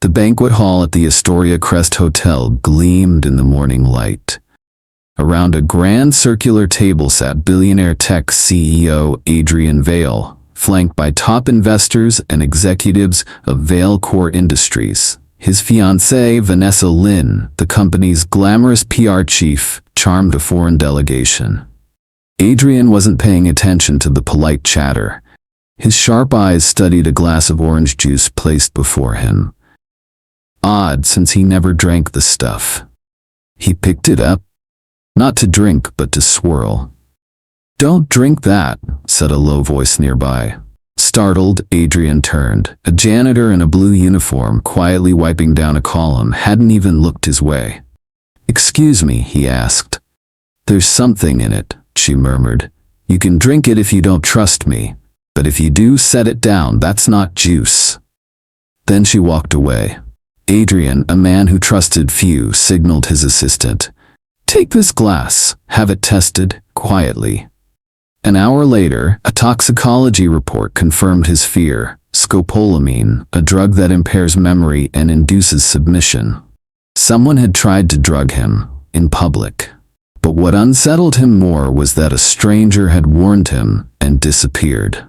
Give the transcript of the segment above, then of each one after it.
The banquet hall at the Astoria Crest Hotel gleamed in the morning light. Around a grand circular table sat Billionaire tech CEO Adrian Vale, flanked by top investors and executives of Vale Core Industries. His fiancée, Vanessa Lynn, the company's glamorous PR chief, charmed a foreign delegation. Adrian wasn't paying attention to the polite chatter. His sharp eyes studied a glass of orange juice placed before him. Odd, since he never drank the stuff. He picked it up, not to drink but to swirl. "Don't drink that," said a low voice nearby. Startled, Adrian turned. A janitor in a blue uniform, quietly wiping down a column, hadn't even looked his way. "Excuse me," he asked. "There's something in it," she murmured. "You can drink it if you don't trust me, but if you do, set it down. That's not juice." Then she walked away. Adrian, a man who trusted few, signaled his assistant. "Take this glass, have it tested, quietly." An hour later, a toxicology report confirmed his fear: scopolamine, a drug that impairs memory and induces submission. Someone had tried to drug him, in public. But what unsettled him more was that a stranger had warned him and disappeared.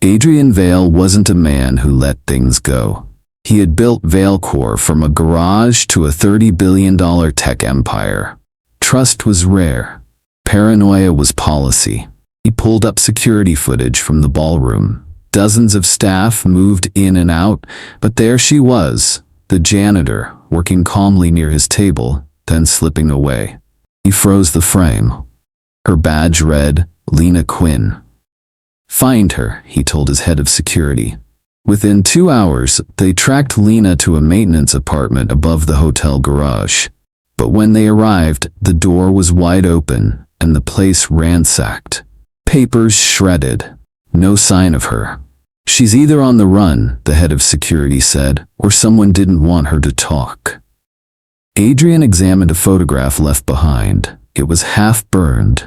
Adrian Vale wasn't a man who let things go. He had built Vale Core from a garage to a $30 billion tech empire. Trust was rare. Paranoia was policy. He pulled up security footage from the ballroom. Dozens of staff moved in and out, but there she was, the janitor, working calmly near his table, then slipping away. He froze the frame. Her badge read, Lena Quinn. "Find her," he told his head of security. Within 2 hours, they tracked Lena to a maintenance apartment above the hotel garage. But when they arrived, the door was wide open, and the place ransacked. Papers shredded. No sign of her. "She's either on the run," the head of security said, "or someone didn't want her to talk." Adrian examined a photograph left behind. It was half-burned.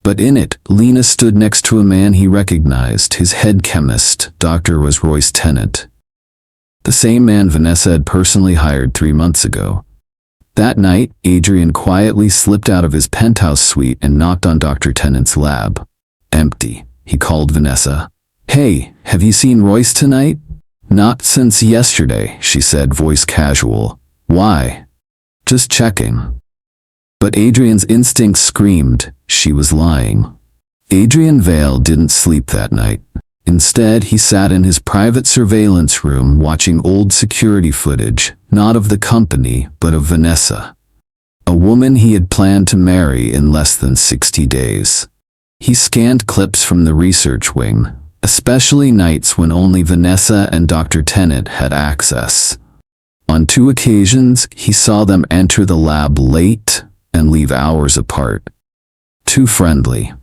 But in it, Lena stood next to a man he recognized, his head chemist. Doctor was Royce Tennant. The same man Vanessa had personally hired 3 months ago. That night, Adrian quietly slipped out of his penthouse suite and knocked on Dr. Tennant's lab. Empty. He called Vanessa. "Hey, have you seen Royce tonight?" "Not since yesterday," she said, voice casual. "Why?" "Just checking." But Adrian's instincts screamed she was lying. Adrian Vale didn't sleep that night. Instead, he sat in his private surveillance room watching old security footage, not of the company, but of Vanessa. A woman he had planned to marry in less than 60 days. He scanned clips from the research wing, especially nights when only Vanessa and Dr. Tennant had access. On 2 occasions, he saw them enter the lab late and leave hours apart. Too friendly.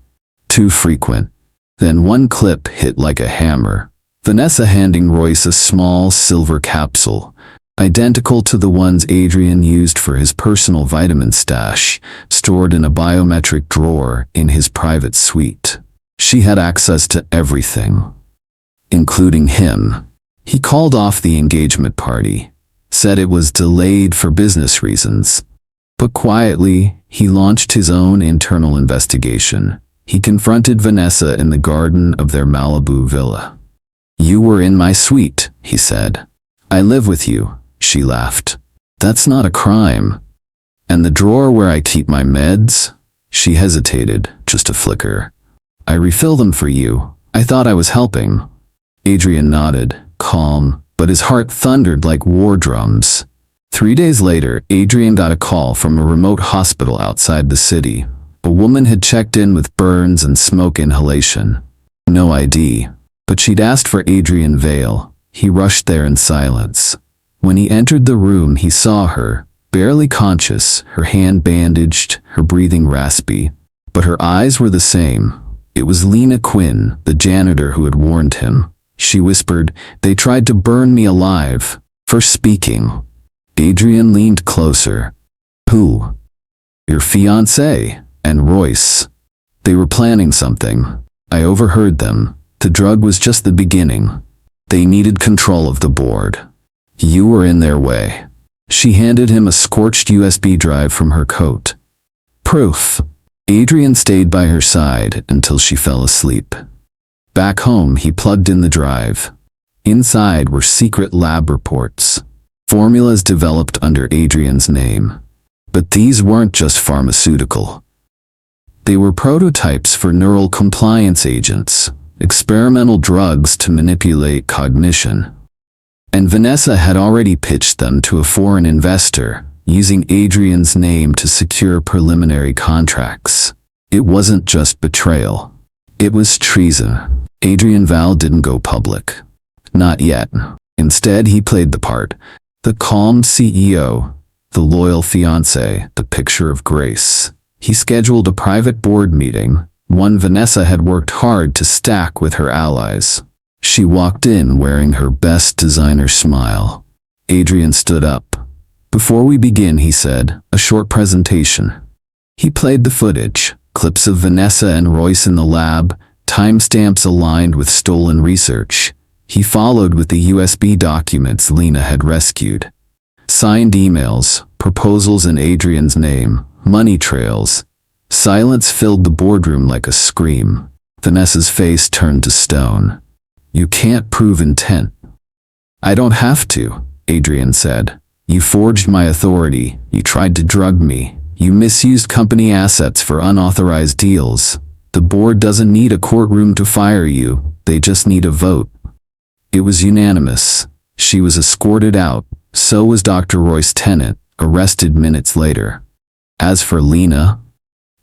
Too frequent. Then one clip hit like a hammer. Vanessa handing Royce a small silver capsule, identical to the ones Adrian used for his personal vitamin stash, stored in a biometric drawer in his private suite. She had access to everything, including him. He called off the engagement party, said it was delayed for business reasons. But quietly, he launched his own internal investigation. He confronted Vanessa in the garden of their Malibu villa. "You were in my suite," he said. "I live with you," she laughed. "That's not a crime." "And the drawer where I keep my meds?" She hesitated, just a flicker. "I refill them for you. I thought I was helping." Adrian nodded, calm, but his heart thundered like war drums. 3 days later, Adrian got a call from a remote hospital outside the city. A woman had checked in with burns and smoke inhalation. No ID, but she'd asked for Adrian Vale. He rushed there in silence. When he entered the room, he saw her, barely conscious, her hand bandaged, her breathing raspy. But her eyes were the same. It was Lena Quinn, the janitor who had warned him. She whispered, "They tried to burn me alive." For speaking. Adrian leaned closer. "Who?" "Your fiancé and Royce. They were planning something. I overheard them. The drug was just the beginning. They needed control of the board." You were in their way. She handed him a scorched USB drive from her coat. Proof. Adrian stayed by her side until she fell asleep. Back home, he plugged in the drive. Inside were secret lab reports. Formulas developed under Adrian's name. But these weren't just pharmaceutical. They were prototypes for neural compliance agents, experimental drugs to manipulate cognition. And Vanessa had already pitched them to a foreign investor, using Adrian's name to secure preliminary contracts. It wasn't just betrayal. It was treason. Adrian Vale didn't go public. Not yet. Instead, he played the part. The calm CEO, the loyal fiancé, the picture of grace. He scheduled a private board meeting, one Vanessa had worked hard to stack with her allies. She walked in wearing her best designer smile. Adrian stood up. Before we begin, he said, a short presentation. He played the footage, clips of Vanessa and Royce in the lab, timestamps aligned with stolen research. He followed with the USB documents Lena had rescued. Signed emails, proposals in Adrian's name, money trails. Silence filled the boardroom like a scream. Vanessa's face turned to stone. You can't prove intent. I don't have to, Adrian said. You forged my authority, you tried to drug me, you misused company assets for unauthorized deals. The board doesn't need a courtroom to fire you, they just need a vote. It was unanimous. She was escorted out, so was Dr. Royce Tennant, arrested minutes later. As for Lena,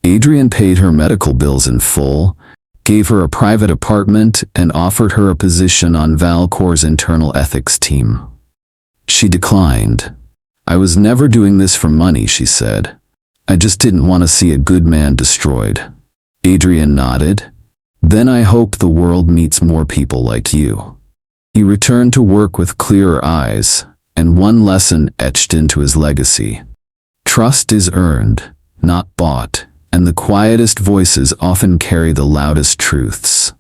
Adrian paid her medical bills in full, gave her a private apartment, and offered her a position on Valcor's internal ethics team. She declined. I was never doing this for money, she said. I just didn't want to see a good man destroyed. Adrian nodded. Then I hope the world meets more people like you. He returned to work with clearer eyes, and one lesson etched into his legacy. Trust is earned, not bought, and the quietest voices often carry the loudest truths.